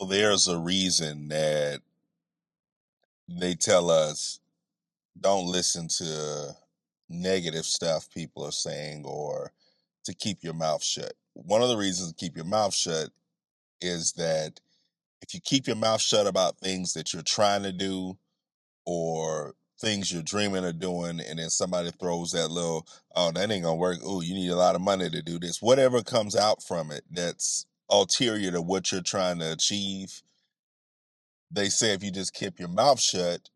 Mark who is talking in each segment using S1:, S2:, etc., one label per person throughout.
S1: There's a reason that they tell us don't listen to negative stuff people are saying or to keep your mouth shut. One of the reasons to keep your mouth shut is that if you keep your mouth shut about things that you're trying to do or things you're dreaming of doing, and then somebody throws that little, oh, that ain't gonna work. Oh, you need a lot of money to do this. Whatever comes out from it that's ulterior to what you're trying to achieve, they say if you just keep your mouth shut,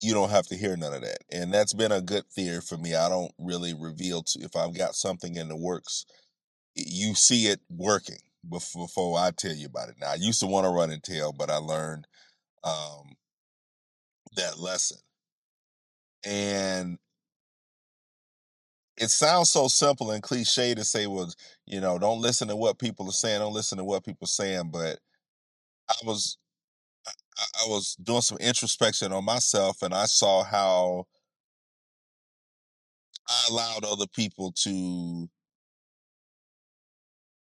S1: you don't have to hear none of that. And that's been a good theory for me. I don't really reveal to if I've got something in the works, you see it working before I tell you about it. Now I used to want to run and tell, but I learned um, that lesson. And it sounds so simple and cliche to say, well, don't listen to what people are saying, don't listen to what people are saying. But I was I was doing some introspection on myself, and I saw how I allowed other people to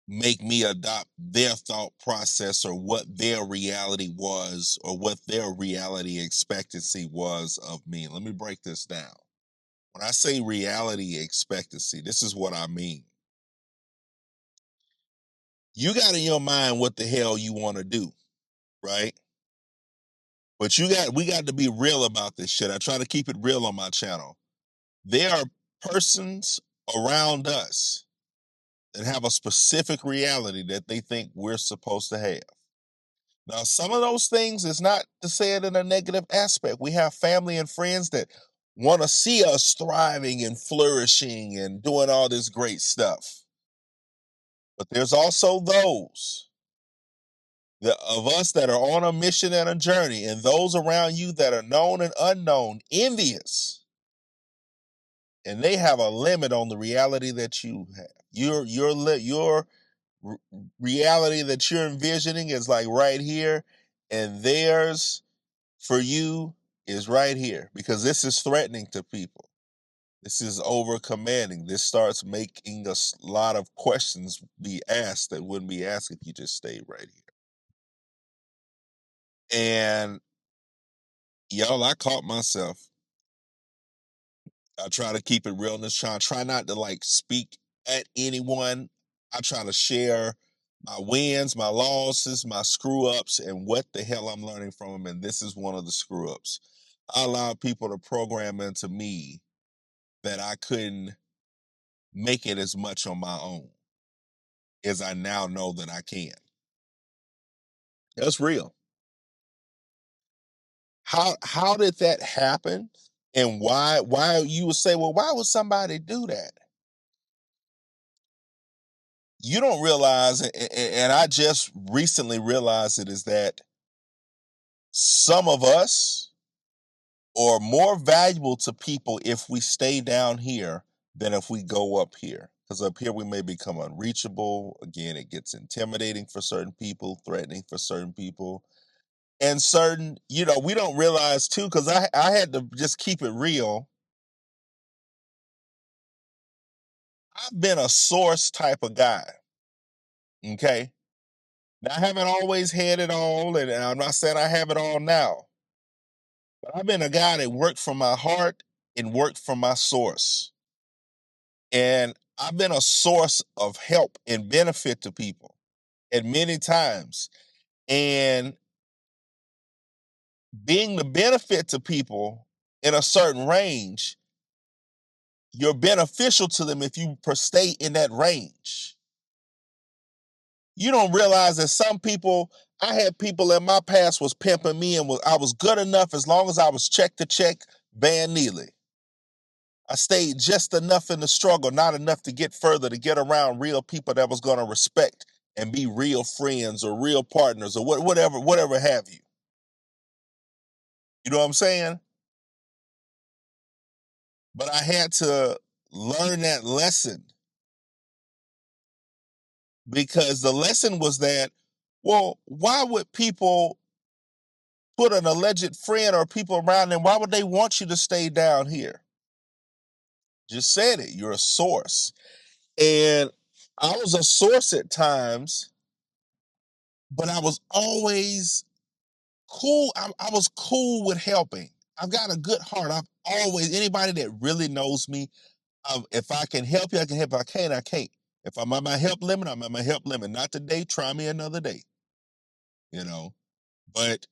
S1: make me adopt their thought process or what their reality was or what their reality expectancy was of me. Let me break this down. When I say reality expectancy, this is what I mean. You got in your mind what the hell you want to do, right? But we got to be real about this shit. I try to keep it real on my channel. There are persons around us that have a specific reality that they think we're supposed to have. Now, some of those things is not to say it in a negative aspect. We have family and friends that want to see us thriving and flourishing and doing all this great stuff. But there's also those of us that are on a mission and a journey, and those around you that are known and unknown, envious, and they have a limit on the reality that you have. Your reality that you're envisioning is like right here, and theirs for you is right here because this is threatening to people. This is over commanding. This starts making a lot of questions be asked that wouldn't be asked if you just stayed right here. And y'all, I caught myself. I try to keep it real in this try. Try not to like speak at anyone. I try to share my wins, my losses, my screw ups, and what the hell I'm learning from them. And this is one of the screw ups. I allow people to program into me that I couldn't make it as much on my own as I now know that I can. That's real. How did that happen? And why you would say, well, why would somebody do that? You don't realize, and I just recently realized it, is that some of us are more valuable to people if we stay down here than if we go up here. Because up here we may become unreachable. Again, it gets intimidating for certain people, threatening for certain people. And certain, we don't realize too, because I had to just keep it real. I've been a source type of guy. Okay. Now, I haven't always had it all, and I'm not saying I have it all now. But I've been a guy that worked from my heart and worked from my source. And I've been a source of help and benefit to people at many times. And being the benefit to people in a certain range, you're beneficial to them if you stay in that range. You don't realize that some people, I had people in my past was pimping me and I was good enough as long as I was check to check Van Neely. I stayed just enough in the struggle, not enough to get further, to get around real people that was going to respect and be real friends or real partners or whatever have you. You know what I'm saying? But I had to learn that lesson because the lesson was that, well, why would people put an alleged friend or people around them, why would they want you to stay down here? Just said it. You're a source. And I was a source at times but I was always cool. I was cool with helping. I've got a good heart. I've always, anybody that really knows me, if I can help you, I can help. If I can't, I can't. If I'm at my help limit, I'm at my help limit. Not today, try me another day, you know. But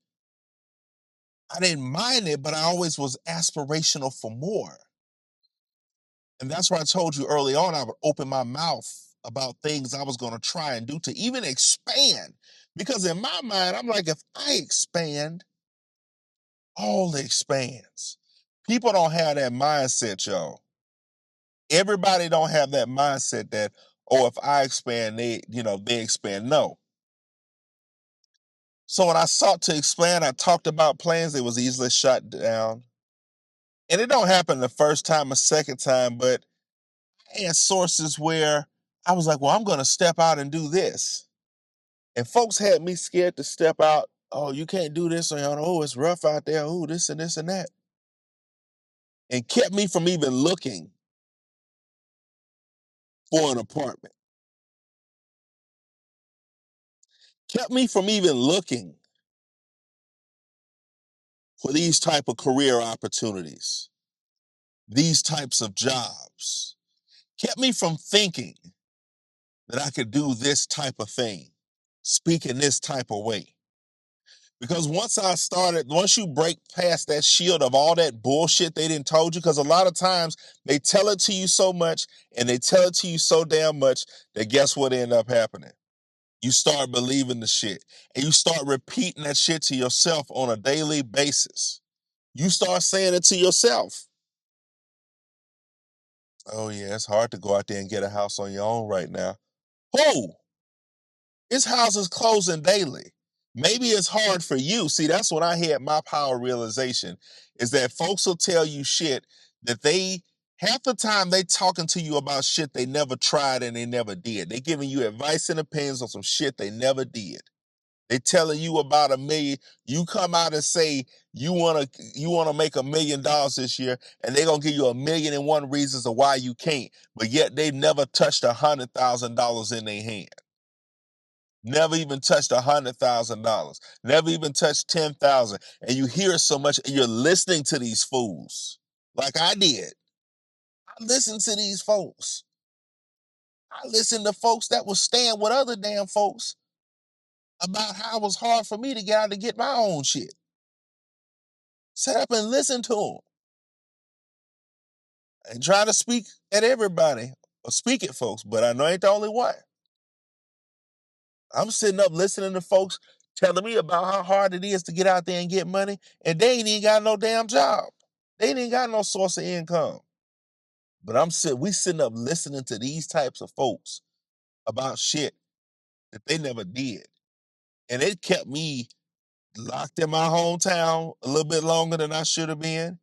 S1: I didn't mind it, but I always was aspirational for more. And that's why I told you early on, I would open my mouth about things I was going to try and do to even expand. Because in my mind, I'm like, if I expand, all expands. People don't have that mindset, y'all. Everybody don't have that mindset that, oh, if I expand, they expand. No. So when I sought to expand, I talked about plans, it was easily shut down. And it don't happen the first time or second time, but I had sources where I was like, well, I'm going to step out and do this. And folks had me scared to step out. Oh, you can't do this. Or, oh, it's rough out there. Oh, this and this and that. And kept me from even looking for an apartment. Kept me from even looking for these type of career opportunities, these types of jobs. Kept me from thinking that I could do this type of thing, speak in this type of way. Because once you break past that shield of all that bullshit they didn't told you, because a lot of times they tell it to you so much and they tell it to you so damn much that guess what ended up happening? You start believing the shit and you start repeating that shit to yourself on a daily basis. You start saying it to yourself. Oh yeah, it's hard to go out there and get a house on your own right now. Who? His house is closing daily. Maybe it's hard for you. See, that's when I had my power realization is that folks will tell you shit that they half the time they talking to you about shit they never tried and they never did. They giving you advice and opinions on some shit they never did. They telling you about a million. You come out and say you wanna make $1 million this year, and they gonna give you 1,000,001 reasons of why you can't. But yet they never touched $100,000 in their hand. Never even touched $100,000. Never even touched 10,000. And you hear it so much, and you're listening to these fools, like I did. I listened to these folks. I listened to folks that was staying with other damn folks about how it was hard for me to get out to get my own shit. Sit up and listen to them, and try to speak at everybody or speak at folks. But I know I ain't the only one. I'm sitting up listening to folks telling me about how hard it is to get out there and get money, and they ain't even got no damn job. They ain't even got no source of income. But we sitting up listening to these types of folks about shit that they never did. And it kept me locked in my hometown a little bit longer than I should have been.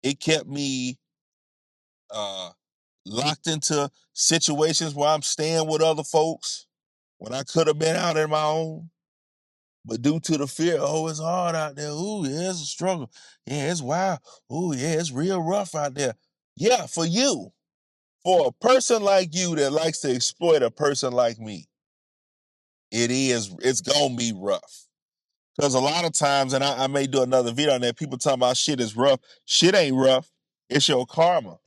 S1: It kept me uh locked into situations where I'm staying with other folks when I could have been out on my own. But due to the fear, oh, it's hard out there. Ooh, yeah, it's a struggle. Yeah, it's wild. Ooh, yeah, it's real rough out there. Yeah, for you. For a person like you that likes to exploit a person like me, it's gonna be rough. Because a lot of times, and I may do another video on that, people talking about shit is rough. Shit ain't rough. It's your karma.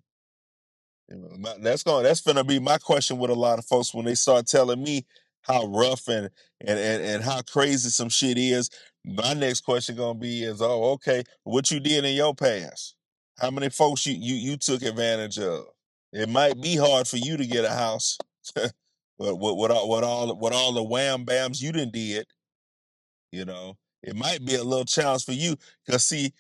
S1: That's gonna be my question with a lot of folks when they start telling me how rough and how crazy some shit is. My next question gonna be is, oh, okay, what you did in your past? How many folks you took advantage of? It might be hard for you to get a house, but what all the wham bams you done did, it might be a little challenge for you. Cause see,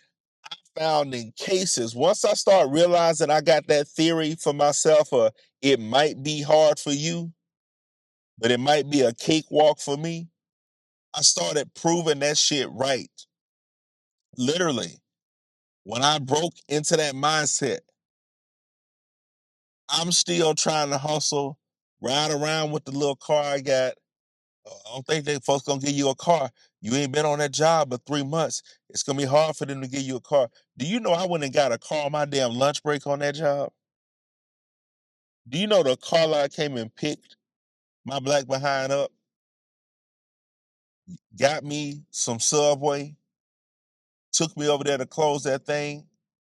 S1: found in cases, once I start realizing I got that theory for myself, or it might be hard for you, but it might be a cakewalk for me, I started proving that shit right. Literally, when I broke into that mindset, I'm still trying to hustle, ride around with the little car I got. I don't think they folks gonna give you a car. You ain't been on that job but 3 months. It's gonna be hard for them to give you a car. Do you know I went and got a car on my damn lunch break on that job? Do you know the car lot came and picked my black behind up? got me some Subway, took me over there to close that thing.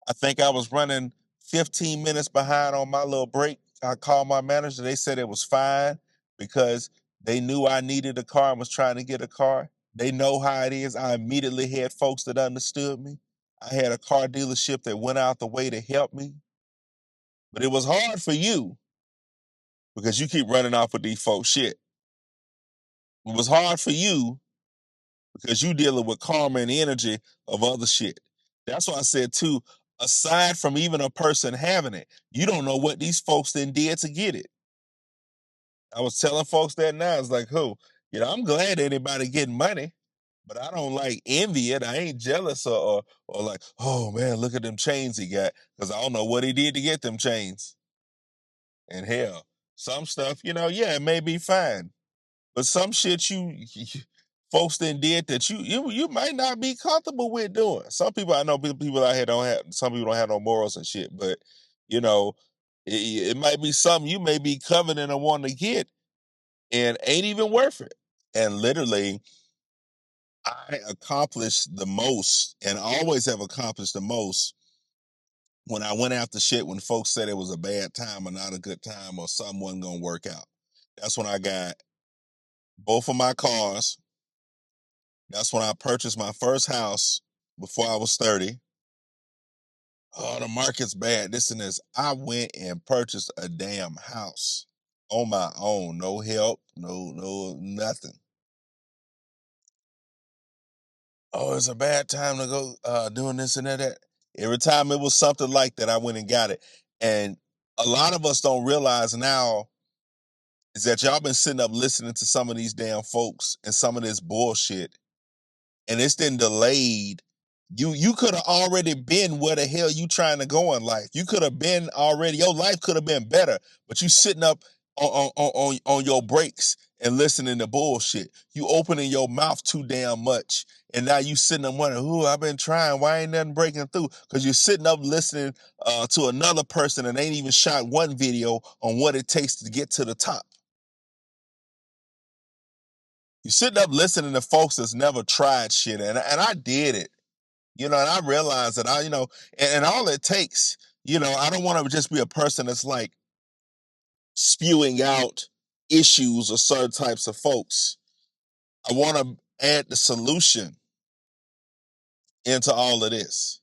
S1: I think I was running 15 minutes behind on my little break. I called my manager. They said it was fine because they knew I needed a car and was trying to get a car. They know how it is. I immediately had folks that understood me. I had a car dealership that went out the way to help me. But it was hard for you because you keep running off with these folks shit. It was hard for you because you dealing with karma and energy of other shit. That's why I said too, aside from even a person having it, you don't know what these folks then did to get it. I was telling folks that now. It's like, who? I'm glad anybody getting money, but I don't like envy it. I ain't jealous or like, oh man, look at them chains he got. Because I don't know what he did to get them chains. And hell, some stuff, yeah, it may be fine. But some shit folks then did that you might not be comfortable with doing. Some people I know people out here don't have some people don't have no morals and shit, but you know, it might be something you may be coveting and wanting to get and ain't even worth it. And literally, I accomplished the most and always have accomplished the most when I went after shit when folks said it was a bad time or not a good time or something wasn't gonna work out. That's when I got both of my cars. That's when I purchased my first house before I was 30. Oh, the market's bad, this and this. I went and purchased a damn house on my own. No help, no nothing. Oh, it's a bad time to go doing this and that. Every time it was something like that, I went and got it. And a lot of us don't realize now is that y'all been sitting up listening to some of these damn folks and some of this bullshit and it's then delayed. You could have already been where the hell you trying to go in life. You could have been already. Your life could have been better, but you sitting up on your breaks and listening to bullshit. You opening your mouth too damn much, and now you sitting up wondering, "Ooh, I've been trying. Why ain't nothing breaking through?" Because you're sitting up listening to another person and ain't even shot one video on what it takes to get to the top. You sitting up listening to folks that's never tried shit, and I did it. And I realized that and all it takes, I don't want to just be a person that's like spewing out issues or certain types of folks. I want to add the solution into all of this,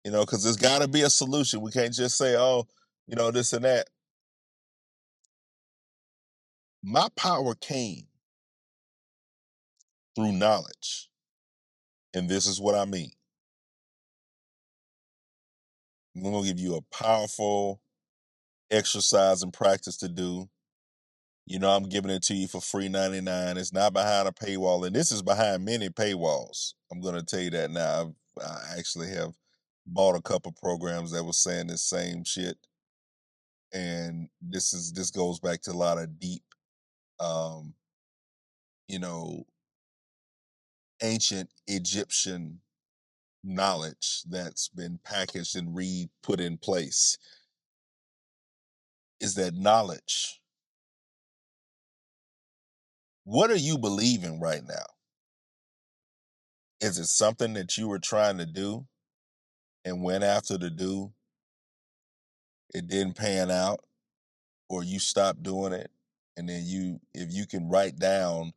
S1: because there's got to be a solution. We can't just say, oh, this and that. My power came through knowledge. And this is what I mean. I'm going to give you a powerful exercise and practice to do. I'm giving it to you for free 99. It's not behind a paywall, and this is behind many paywalls. I'm going to tell you that now. I actually have bought a couple programs that was saying the same shit, and this goes back to a lot of deep, um, you know, ancient Egyptian knowledge that's been packaged and put in place. Is that knowledge? What are you believing right now? Is it something that you were trying to do and went after to do? It didn't pan out, or you stopped doing it, and then if you can write down,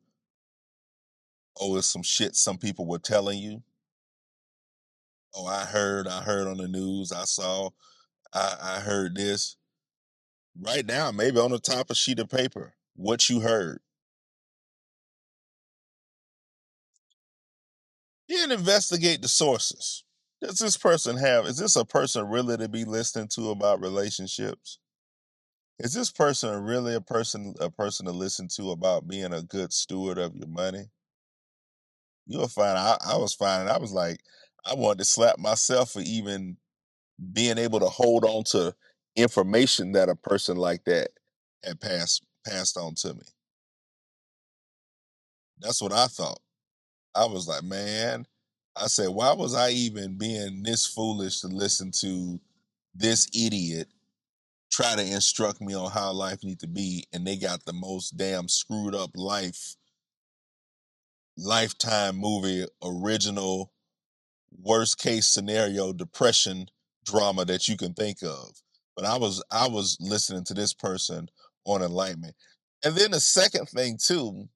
S1: oh, it's some shit some people were telling you. Oh, I heard on the news, I saw, I heard this. Write down, maybe on the top of a sheet of paper, what you heard. Then investigate the sources. Is this a person really to be listening to about relationships? Is this person really a person to listen to about being a good steward of your money? You'll find I was finding I was like, I wanted to slap myself for even being able to hold on to information that a person like that had passed on to me. That's what I thought. I was like, man, I said, why was I even being this foolish to listen to this idiot try to instruct me on how life need to be, and they got the most damn screwed up life Lifetime movie original worst case scenario depression drama that you can think of. But I was listening to this person on enlightenment. And then the second thing too,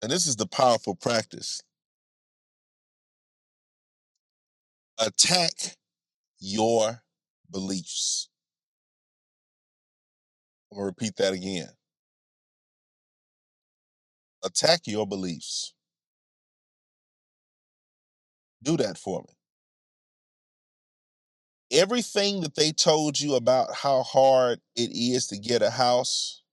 S1: and this is the powerful practice, attack your beliefs. I'm gonna repeat that again. Attack your beliefs. Do that for me. Everything that they told you about how hard it is to get a house,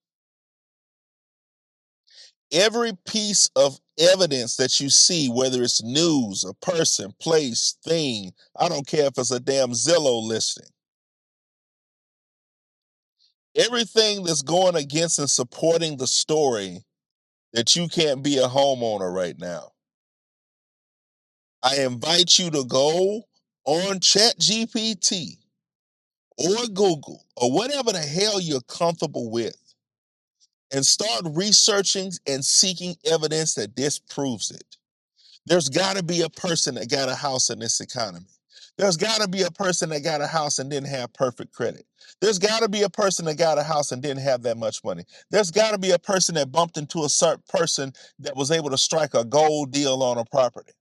S1: every piece of evidence that you see, whether it's news, a person, place, thing, I don't care if it's a damn Zillow listing, everything that's going against and supporting the story that you can't be a homeowner right now. I invite you to go on ChatGPT or Google or whatever the hell you're comfortable with and start researching and seeking evidence that disproves it. There's got to be a person that got a house in this economy. There's got to be a person that got a house and didn't have perfect credit. There's got to be a person that got a house and didn't have that much money. There's got to be a person that bumped into a certain person that was able to strike a gold deal on a property.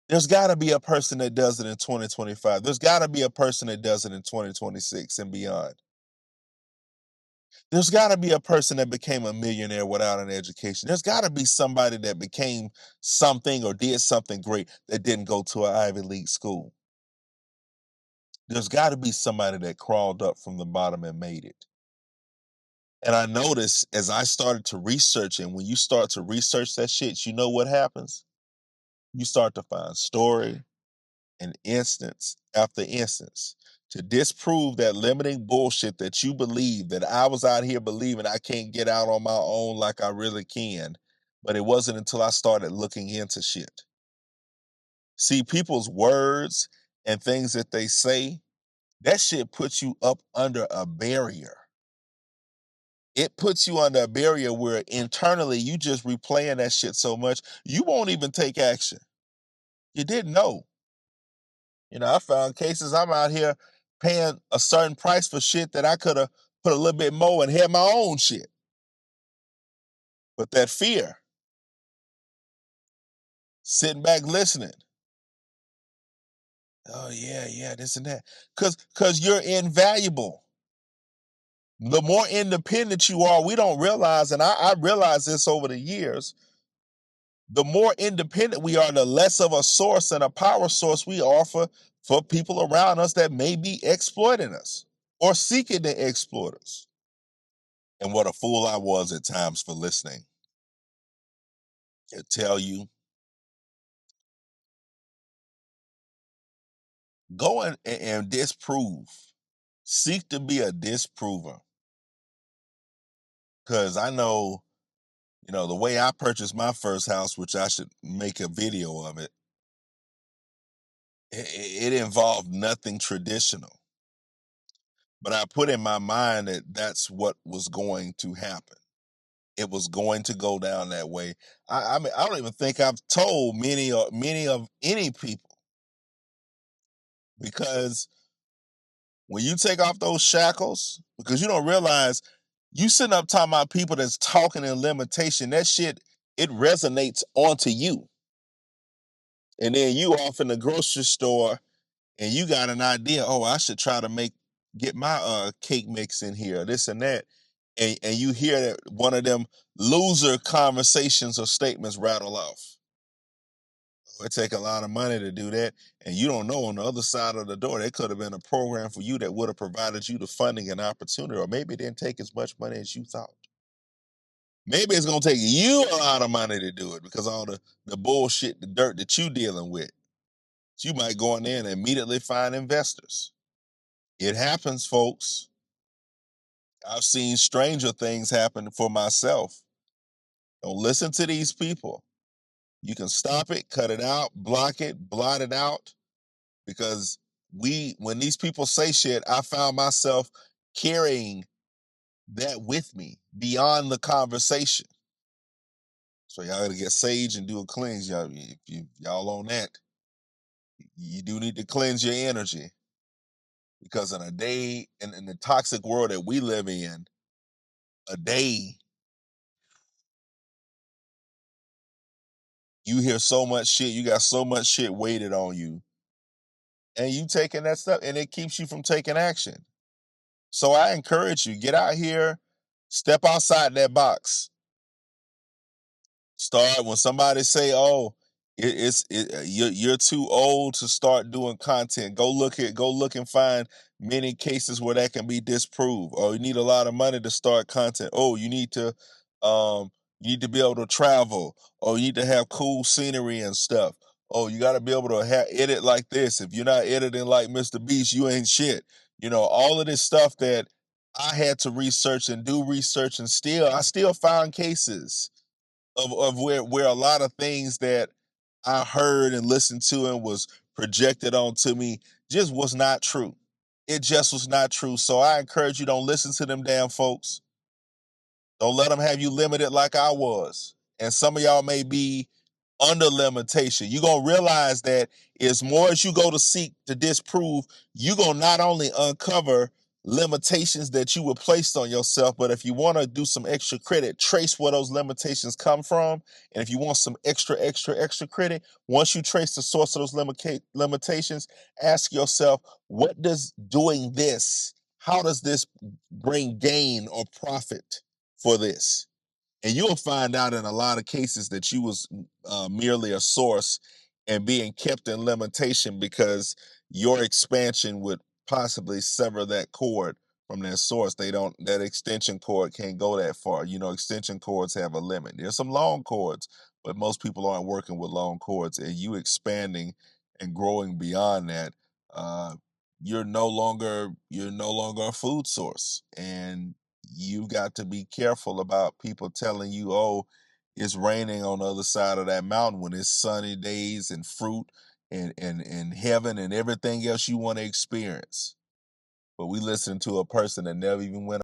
S1: There's got to be a person that does it in 2025. There's got to be a person that does it in 2026 and beyond. There's got to be a person that became a millionaire without an education. There's got to be somebody that became something or did something great that didn't go to an Ivy League school. There's got to be somebody that crawled up from the bottom and made it. And I noticed as I started to research, and when you start to research that shit, you know what happens? You start to find story and instance after instance to disprove that limiting bullshit that you believe, that I was out here believing I can't get out on my own like I really can. But it wasn't until I started looking into shit. See, people's words and things that they say, that shit puts you up under a barrier. It puts you under a barrier where internally you just replaying that shit so much, you won't even take action. You didn't know. You know, I found cases I'm out here paying a certain price for shit that I could have put a little bit more and had my own shit. But that fear, sitting back listening, oh yeah, this and that. Cause you're invaluable. The more independent you are, we don't realize, and I realized this over the years, the more independent we are, the less of a source and a power source we offer for people around us that may be exploiting us or seeking to exploit us. And what a fool I was at times for listening. I tell you, go and disprove. Seek to be a disprover. Because I know, the way I purchased my first house, which I should make a video of it, it involved nothing traditional. But I put in my mind that that's what was going to happen. It was going to go down that way. I mean, I don't even think I've told many of any people, because when you take off those shackles, because you don't realize you sitting up talking about people that's talking in limitation, that shit, it resonates onto you. And then you off in the grocery store and you got an idea, oh, I should try to get my cake mix in here, this and that. And you hear that one of them loser conversations or statements rattle off. It take a lot of money to do that. And you don't know, on the other side of the door, there could have been a program for you that would have provided you the funding and opportunity, or maybe it didn't take as much money as you thought. Maybe it's going to take you a lot of money to do it because all the bullshit, the dirt that you dealing with. So you might go in there and immediately find investors. It happens, folks. I've seen stranger things happen for myself. Don't listen to these people. You can stop it, cut it out, block it, blot it out. Because when these people say shit, I found myself carrying that with me beyond the conversation. So y'all gotta get sage and do a cleanse. Y'all on that, you do need to cleanse your energy, because in a day, in the toxic world that we live in, a day, you hear so much shit, you got so much shit weighted on you, and you taking that stuff, and it keeps you from taking action. So I encourage you, get out here, step outside that box. Start when somebody say, "Oh, you're too old to start doing content." Go look and find many cases where that can be disproved. Or you need a lot of money to start content. Oh, um you need to be able to travel. Or you need to have cool scenery and stuff. Oh, you got to be able to edit like this. If you're not editing like Mr. Beast, you ain't shit. All of this stuff that I had to research and do research, and I still found cases of where a lot of things that I heard and listened to and was projected onto me just was not true. It just was not true. So I encourage you, don't listen to them damn folks. Don't let them have you limited like I was. And some of y'all may be under limitation. You're going to realize that as more as you go to seek to disprove, you're going to not only uncover limitations that you were placed on yourself, but if you want to do some extra credit, trace where those limitations come from. And if you want some extra credit, once you trace the source of those limitations, ask yourself, what does doing this, how does this bring gain or profit for this? And you'll find out in a lot of cases that you was merely a source and being kept in limitation because your expansion would possibly sever that cord from that source. That extension cord can't go that far. Extension cords have a limit. There's some long cords, but most people aren't working with long cords. And you expanding and growing beyond that, uh, you're no longer a food source. And you got to be careful about people telling you, "Oh, it's raining on the other side of that mountain," when it's sunny days and fruit and heaven and everything else you want to experience. But we listen to a person that never even went